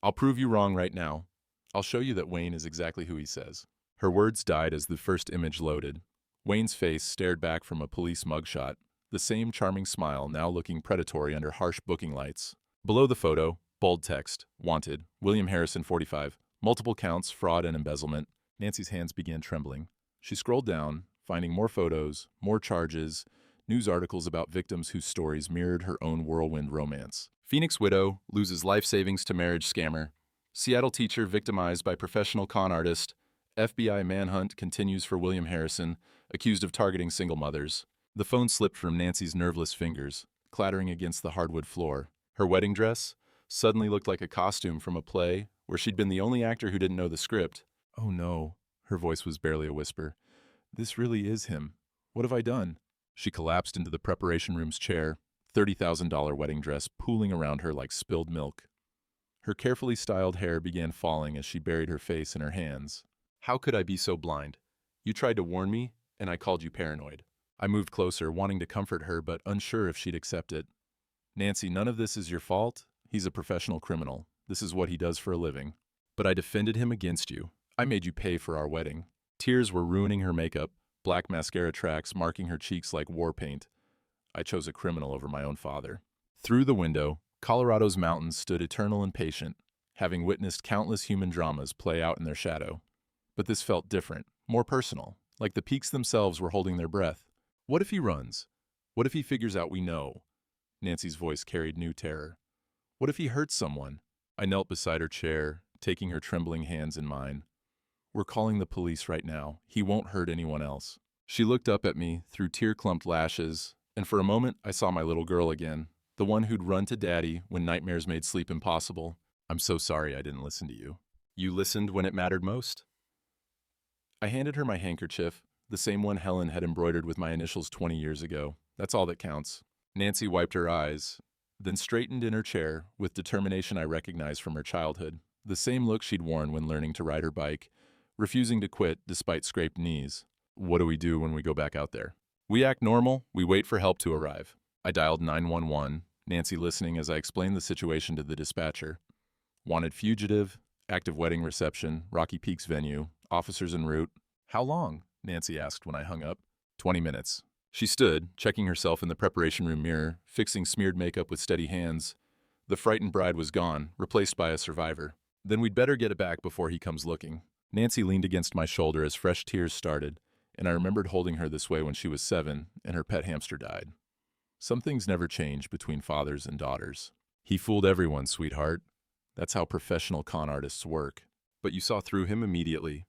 I'll prove you wrong right now. I'll show you that Wayne is exactly who he says. Her words died as the first image loaded. Wayne's face stared back from a police mugshot, the same charming smile now looking predatory under harsh booking lights. Below the photo, bold text, wanted, William Harrison, 45, multiple counts, fraud and embezzlement. Nancy's hands began trembling. She scrolled down, finding more photos, more charges, news articles about victims whose stories mirrored her own whirlwind romance. Phoenix widow loses life savings to marriage scammer. Seattle teacher victimized by professional con artist. FBI manhunt continues for William Harrison, accused of targeting single mothers. The phone slipped from Nancy's nerveless fingers, clattering against the hardwood floor. Her wedding dress suddenly looked like a costume from a play where she'd been the only actor who didn't know the script. Oh no, her voice was barely a whisper. This really is him. What have I done? She collapsed into the preparation room's chair, $30,000 wedding dress pooling around her like spilled milk. Her carefully styled hair began falling as she buried her face in her hands. How could I be so blind? You tried to warn me, and I called you paranoid. I moved closer, wanting to comfort her, but unsure if she'd accept it. Nancy, none of this is your fault. He's a professional criminal. This is what he does for a living. But I defended him against you. I made you pay for our wedding. Tears were ruining her makeup, black mascara tracks marking her cheeks like war paint. I chose a criminal over my own father. Through the window, Colorado's mountains stood eternal and patient, having witnessed countless human dramas play out in their shadow. But this felt different, more personal, like the peaks themselves were holding their breath. What if he runs? What if he figures out we know? Nancy's voice carried new terror. What if he hurts someone? I knelt beside her chair, taking her trembling hands in mine. We're calling the police right now. He won't hurt anyone else. She looked up at me through tear-clumped lashes, and for a moment I saw my little girl again, the one who'd run to Daddy when nightmares made sleep impossible. I'm so sorry I didn't listen to you. You listened when it mattered most? I handed her my handkerchief, the same one Helen had embroidered with my initials 20 years ago. That's all that counts. Nancy wiped her eyes, then straightened in her chair with determination I recognized from her childhood, the same look she'd worn when learning to ride her bike, refusing to quit despite scraped knees. What do we do when we go back out there? We act normal, we wait for help to arrive. I dialed 911, Nancy listening as I explained the situation to the dispatcher. Wanted fugitive, active wedding reception, Rocky Peaks venue, officers en route. How long? Nancy asked when I hung up. 20 minutes. She stood, checking herself in the preparation room mirror, fixing smeared makeup with steady hands. The frightened bride was gone, replaced by a survivor. Then we'd better get it back before he comes looking. Nancy leaned against my shoulder as fresh tears started, and I remembered holding her this way when she was 7 and her pet hamster died. Some things never change between fathers and daughters. He fooled everyone, sweetheart. That's how professional con artists work. But you saw through him immediately.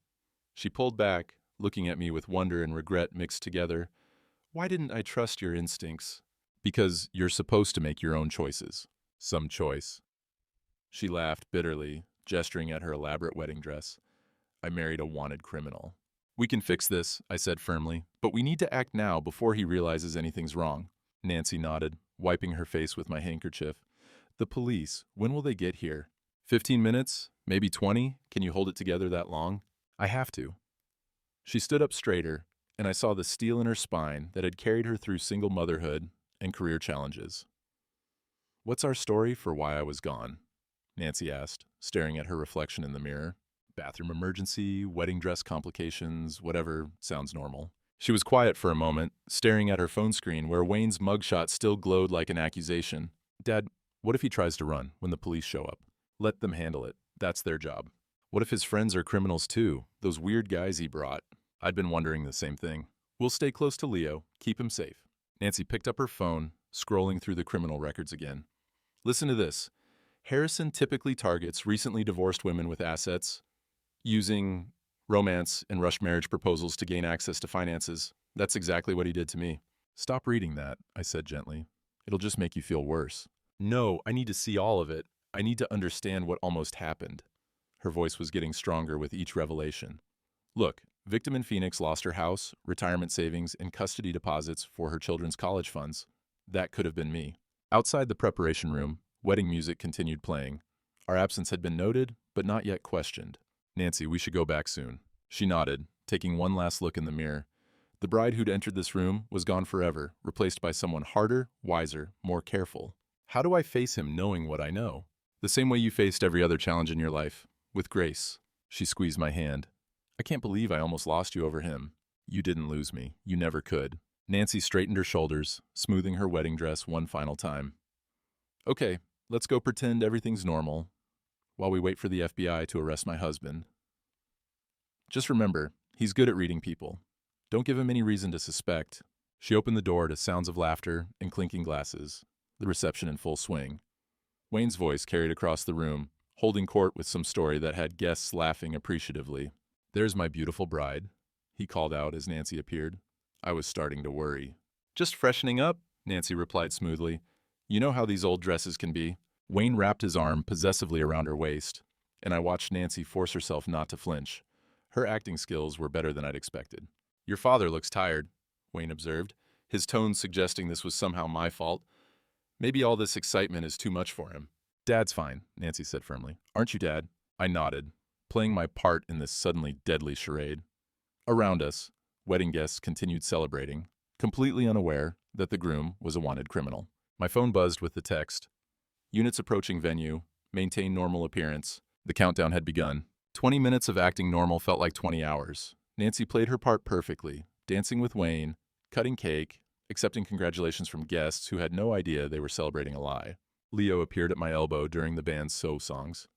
She pulled back, looking at me with wonder and regret mixed together. Why didn't I trust your instincts? Because you're supposed to make your own choices. Some choice. She laughed bitterly, gesturing at her elaborate wedding dress. I married a wanted criminal. We can fix this, I said firmly, but we need to act now before he realizes anything's wrong. Nancy nodded, wiping her face with my handkerchief. The police, when will they get here? 15 minutes? Maybe 20? Can you hold it together that long? I have to. She stood up straighter, and I saw the steel in her spine that had carried her through single motherhood and career challenges. What's our story for why I was gone? Nancy asked, staring at her reflection in the mirror. Bathroom emergency, wedding dress complications, whatever sounds normal. She was quiet for a moment, staring at her phone screen where Wayne's mugshot still glowed like an accusation. Dad, what if he tries to run when the police show up? Let them handle it. That's their job. What if his friends are criminals too? Those weird guys he brought. I'd been wondering the same thing. We'll stay close to Leo, keep him safe. Nancy picked up her phone, scrolling through the criminal records again. Listen to this. Harrison typically targets recently divorced women with assets, using romance and rush marriage proposals to gain access to finances. That's exactly what he did to me. Stop reading that, I said gently. It'll just make you feel worse. No, I need to see all of it. I need to understand what almost happened. Her voice was getting stronger with each revelation. Look, victim in Phoenix lost her house, retirement savings, and custody deposits for her children's college funds. That could have been me. Outside the preparation room, wedding music continued playing. Our absence had been noted, but not yet questioned. Nancy, we should go back soon. She nodded, taking one last look in the mirror. The bride who'd entered this room was gone forever, replaced by someone harder, wiser, more careful. How do I face him knowing what I know? The same way you faced every other challenge in your life, with grace. She squeezed my hand. I can't believe I almost lost you over him. You didn't lose me. You never could. Nancy straightened her shoulders, smoothing her wedding dress one final time. Okay, let's go pretend everything's normal, while we wait for the FBI to arrest my husband. Just remember, he's good at reading people. Don't give him any reason to suspect. She opened the door to sounds of laughter and clinking glasses, the reception in full swing. Wayne's voice carried across the room, holding court with some story that had guests laughing appreciatively. There's my beautiful bride, he called out as Nancy appeared. I was starting to worry. Just freshening up, Nancy replied smoothly. You know how these old dresses can be. Wayne wrapped his arm possessively around her waist, and I watched Nancy force herself not to flinch. Her acting skills were better than I'd expected. Your father looks tired, Wayne observed, his tone suggesting this was somehow my fault. Maybe all this excitement is too much for him. Dad's fine, Nancy said firmly. Aren't you, Dad? I nodded, playing my part in this suddenly deadly charade. Around us, wedding guests continued celebrating, completely unaware that the groom was a wanted criminal. My phone buzzed with the text. Units approaching venue. Maintain normal appearance. The countdown had begun. 20 minutes of acting normal felt like 20 hours. Nancy played her part perfectly, dancing with Wayne, cutting cake, accepting congratulations from guests who had no idea they were celebrating a lie. Leo appeared at my elbow during the band's So songs.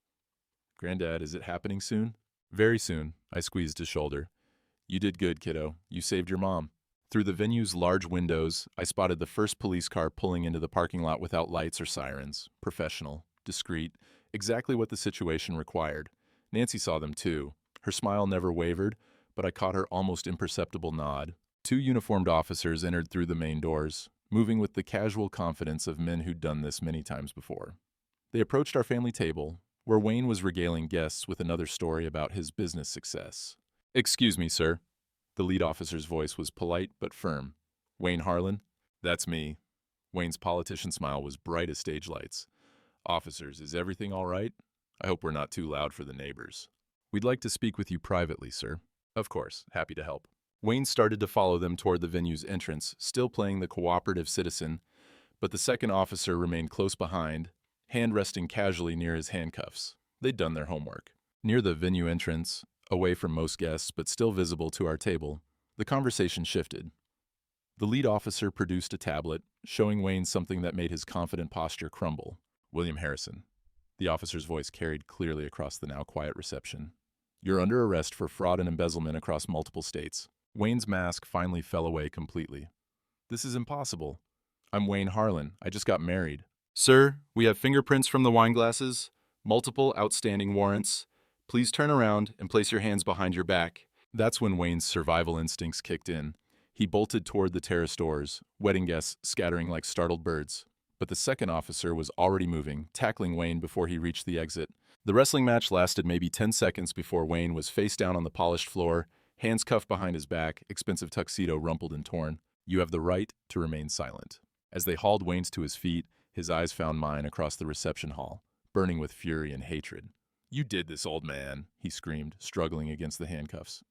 Granddad, is it happening soon? Very soon, I squeezed his shoulder. You did good, kiddo. You saved your mom. Through the venue's large windows, I spotted the first police car pulling into the parking lot without lights or sirens. Professional, discreet, exactly what the situation required. Nancy saw them too. Her smile never wavered, but I caught her almost imperceptible nod. 2 uniformed officers entered through the main doors, moving with the casual confidence of men who'd done this many times before. They approached our family table, where Wayne was regaling guests with another story about his business success. Excuse me, sir. The lead officer's voice was polite but firm. Wayne Harlan? That's me. Wayne's politician smile was bright as stage lights. Officers, is everything all right? I hope we're not too loud for the neighbors. We'd like to speak with you privately, sir. Of course, happy to help. Wayne started to follow them toward the venue's entrance, still playing the cooperative citizen, but the second officer remained close behind, hand resting casually near his handcuffs. They'd done their homework. Near the venue entrance, away from most guests but still visible to our table, the conversation shifted. The lead officer produced a tablet, showing Wayne something that made his confident posture crumble. William Harrison. The officer's voice carried clearly across the now quiet reception. You're under arrest for fraud and embezzlement across multiple states. Wayne's mask finally fell away completely. This is impossible. I'm Wayne Harlan. I just got married. Sir, we have fingerprints from the wine glasses, multiple outstanding warrants. Please turn around and place your hands behind your back. That's when Wayne's survival instincts kicked in. He bolted toward the terrace doors, wedding guests scattering like startled birds. But the second officer was already moving, tackling Wayne before he reached the exit. The wrestling match lasted maybe 10 seconds before Wayne was face down on the polished floor, hands cuffed behind his back, expensive tuxedo rumpled and torn. You have the right to remain silent. As they hauled Wayne to his feet, his eyes found mine across the reception hall, burning with fury and hatred. You did this, old man, he screamed, struggling against the handcuffs.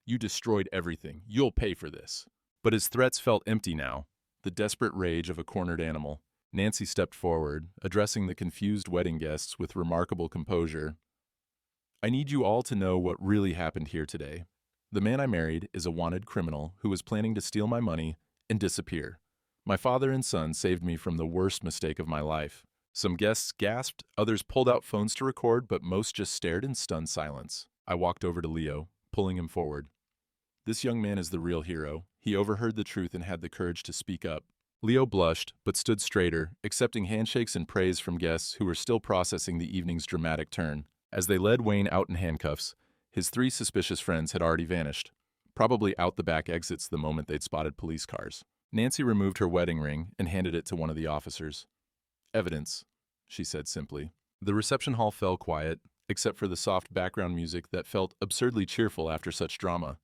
You destroyed everything. You'll pay for this. But his threats felt empty now, the desperate rage of a cornered animal. Nancy stepped forward, addressing the confused wedding guests with remarkable composure. I need you all to know what really happened here today. The man I married is a wanted criminal who was planning to steal my money and disappear. My father and son saved me from the worst mistake of my life. Some guests gasped, others pulled out phones to record, but most just stared in stunned silence. I walked over to Leo, pulling him forward. This young man is the real hero. He overheard the truth and had the courage to speak up. Leo blushed, but stood straighter, accepting handshakes and praise from guests who were still processing the evening's dramatic turn. As they led Wayne out in handcuffs, his 3 suspicious friends had already vanished, probably out the back exits the moment they'd spotted police cars. Nancy removed her wedding ring and handed it to one of the officers. "Evidence," she said simply. The reception hall fell quiet, except for the soft background music that felt absurdly cheerful after such drama.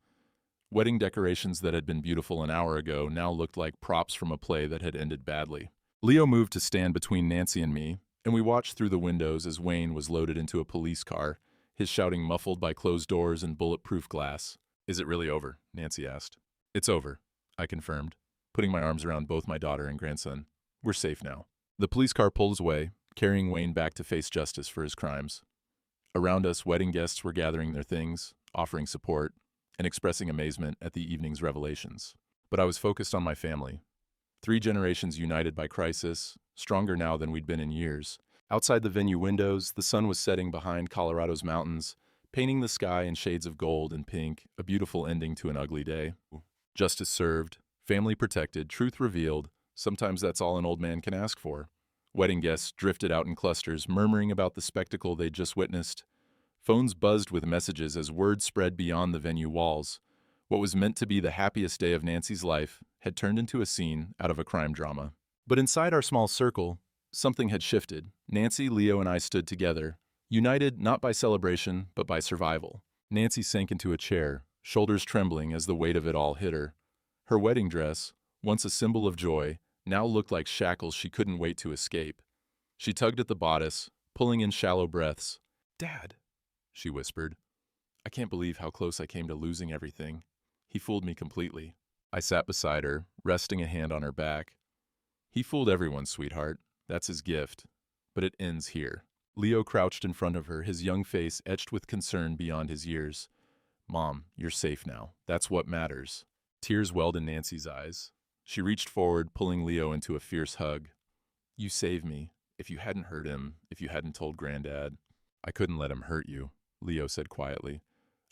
Wedding decorations that had been beautiful an hour ago now looked like props from a play that had ended badly. Leo moved to stand between Nancy and me, and we watched through the windows as Wayne was loaded into a police car, his shouting muffled by closed doors and bulletproof glass. "Is it really over?" Nancy asked. "It's over," I confirmed, putting my arms around both my daughter and grandson. "We're safe now." The police car pulled away, carrying Wayne back to face justice for his crimes. Around us, wedding guests were gathering their things, offering support, and expressing amazement at the evening's revelations. But I was focused on my family. 3 generations united by crisis, stronger now than we'd been in years. Outside the venue windows, the sun was setting behind Colorado's mountains, painting the sky in shades of gold and pink, a beautiful ending to an ugly day. Justice served, family protected, truth revealed. Sometimes that's all an old man can ask for. Wedding guests drifted out in clusters, murmuring about the spectacle they'd just witnessed. Phones buzzed with messages as word spread beyond the venue walls. What was meant to be the happiest day of Nancy's life had turned into a scene out of a crime drama. But inside our small circle, something had shifted. Nancy, Leo, and I stood together, united not by celebration, but by survival. Nancy sank into a chair, shoulders trembling as the weight of it all hit her. Her wedding dress, once a symbol of joy, now looked like shackles she couldn't wait to escape. She tugged at the bodice, pulling in shallow breaths. "Dad," she whispered. "I can't believe how close I came to losing everything. He fooled me completely." I sat beside her, resting a hand on her back. "He fooled everyone, sweetheart. That's his gift. But it ends here." Leo crouched in front of her, his young face etched with concern beyond his years. "Mom, you're safe now. That's what matters." Tears welled in Nancy's eyes. She reached forward, pulling Leo into a fierce hug. "You saved me. If you hadn't hurt him, if you hadn't told Granddad." "I couldn't let him hurt you," Leo said quietly.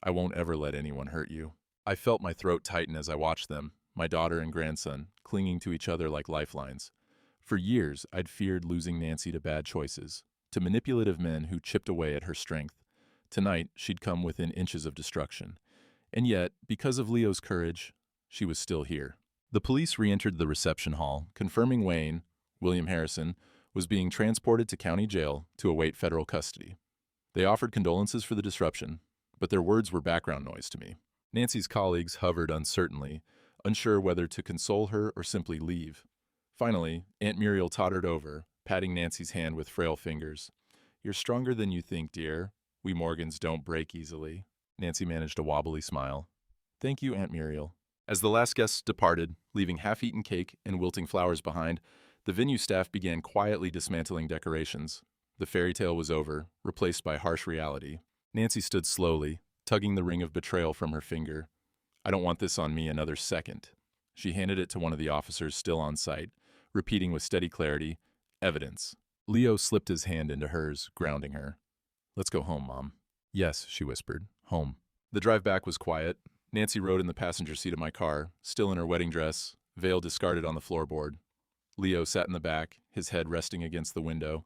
"I won't ever let anyone hurt you." I felt my throat tighten as I watched them, my daughter and grandson, clinging to each other like lifelines. For years, I'd feared losing Nancy to bad choices, to manipulative men who chipped away at her strength. Tonight, she'd come within inches of destruction. And yet, because of Leo's courage, she was still here. The police re-entered the reception hall, confirming Wayne, William Harrison, was being transported to county jail to await federal custody. They offered condolences for the disruption, but their words were background noise to me. Nancy's colleagues hovered uncertainly, unsure whether to console her or simply leave. Finally, Aunt Muriel tottered over, patting Nancy's hand with frail fingers. "You're stronger than you think, dear. We Morgans don't break easily." Nancy managed a wobbly smile. "Thank you, Aunt Muriel." As the last guests departed, leaving half-eaten cake and wilting flowers behind, the venue staff began quietly dismantling decorations. The fairy tale was over, replaced by harsh reality. Nancy stood slowly, tugging the ring of betrayal from her finger. "I don't want this on me another second." She handed it to one of the officers still on site, repeating with steady clarity, "Evidence." Leo slipped his hand into hers, grounding her. "Let's go home, Mom." "Yes," she whispered, "home." The drive back was quiet. Nancy rode in the passenger seat of my car, still in her wedding dress, veil discarded on the floorboard. Leo sat in the back, his head resting against the window.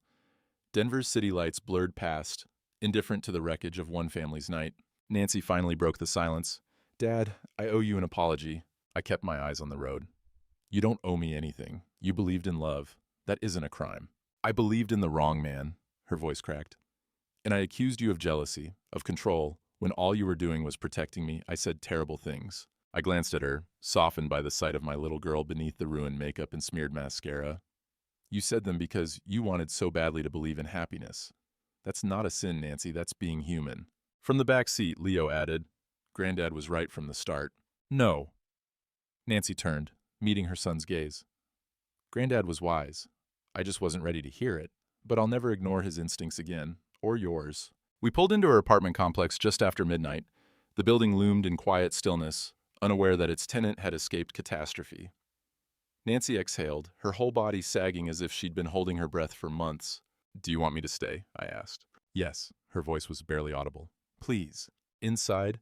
Denver's city lights blurred past, indifferent to the wreckage of one family's night. Nancy finally broke the silence. "Dad, I owe you an apology." I kept my eyes on the road. "You don't owe me anything. You believed in love. That isn't a crime." "I believed in the wrong man," her voice cracked. "And I accused you of jealousy, of control, when all you were doing was protecting me. I said terrible things." I glanced at her, softened by the sight of my little girl beneath the ruined makeup and smeared mascara. "You said them because you wanted so badly to believe in happiness. That's not a sin, Nancy. That's being human." From the back seat, Leo added, "Granddad was right from the start." "No." Nancy turned, meeting her son's gaze. "Granddad was wise. I just wasn't ready to hear it. But I'll never ignore his instincts again, or yours." We pulled into her apartment complex just after midnight. The building loomed in quiet stillness, unaware that its tenant had escaped catastrophe. Nancy exhaled, her whole body sagging as if she'd been holding her breath for months. "Do you want me to stay?" I asked. "Yes." Her voice was barely audible. "Please." Inside,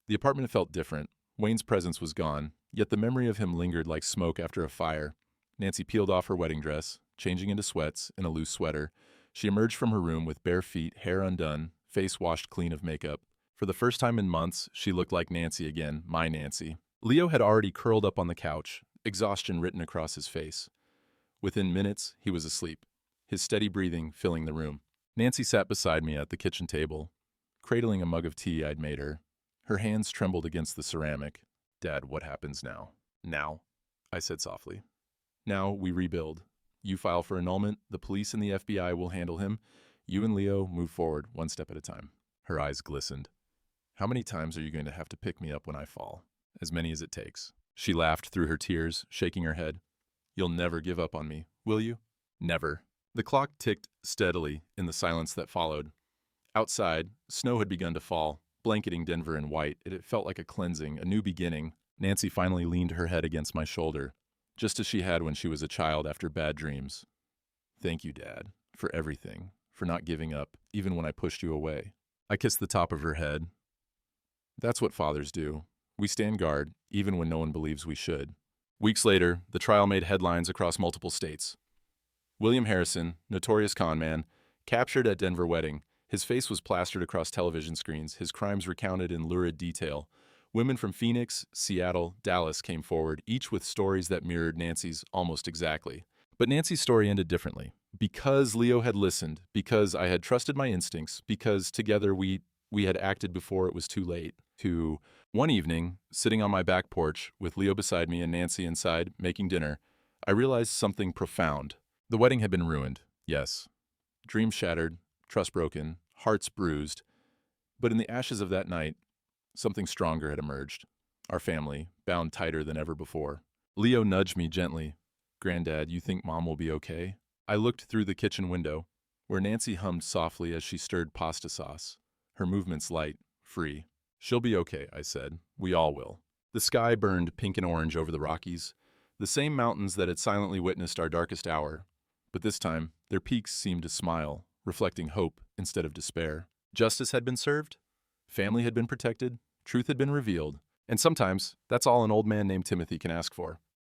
the apartment felt different. Wayne's presence was gone, yet the memory of him lingered like smoke after a fire. Nancy peeled off her wedding dress, changing into sweats and a loose sweater. She emerged from her room with bare feet, hair undone, face washed clean of makeup. For the first time in months, she looked like Nancy again, my Nancy. Leo had already curled up on the couch, exhaustion written across his face. Within minutes, he was asleep, his steady breathing filling the room. Nancy sat beside me at the kitchen table, cradling a mug of tea I'd made her. Her hands trembled against the ceramic. "Dad, what happens now?" "Now," I said softly. "Now we rebuild. You file for annulment, the police and the FBI will handle him. You and Leo move forward, one step at a time." Her eyes glistened. "How many times are you going to have to pick me up when I fall?" "As many as it takes." She laughed through her tears, shaking her head. "You'll never give up on me, will you?" "Never." The clock ticked steadily in the silence that followed. Outside, snow had begun to fall, blanketing Denver in white. It felt like a cleansing, a new beginning. Nancy finally leaned her head against my shoulder, just as she had when she was a child after bad dreams. "Thank you, Dad, for everything, for not giving up, even when I pushed you away." I kissed the top of her head. "That's what fathers do. We stand guard, even when no one believes we should." Weeks later, the trial made headlines across multiple states. William Harrison, notorious con man, captured at Denver wedding. His face was plastered across television screens, his crimes recounted in lurid detail. Women from Phoenix, Seattle, Dallas came forward, each with stories that mirrored Nancy's almost exactly. But Nancy's story ended differently. Because Leo had listened, because I had trusted my instincts, because together we had acted before it was too late. One evening, sitting on my back porch with Leo beside me and Nancy inside, making dinner, I realized something profound. The wedding had been ruined, yes. Dreams shattered, trust broken, hearts bruised. But in the ashes of that night, something stronger had emerged. Our family, bound tighter than ever before. Leo nudged me gently. "Granddad, you think Mom will be okay?" I looked through the kitchen window, where Nancy hummed softly as she stirred pasta sauce, her movements light, free. "She'll be okay," I said. "We all will." The sky burned pink and orange over the Rockies, the same mountains that had silently witnessed our darkest hour. But this time, their peaks seemed to smile, reflecting hope instead of despair. Justice had been served, family had been protected, truth had been revealed, and sometimes that's all an old man named Timothy can ask for.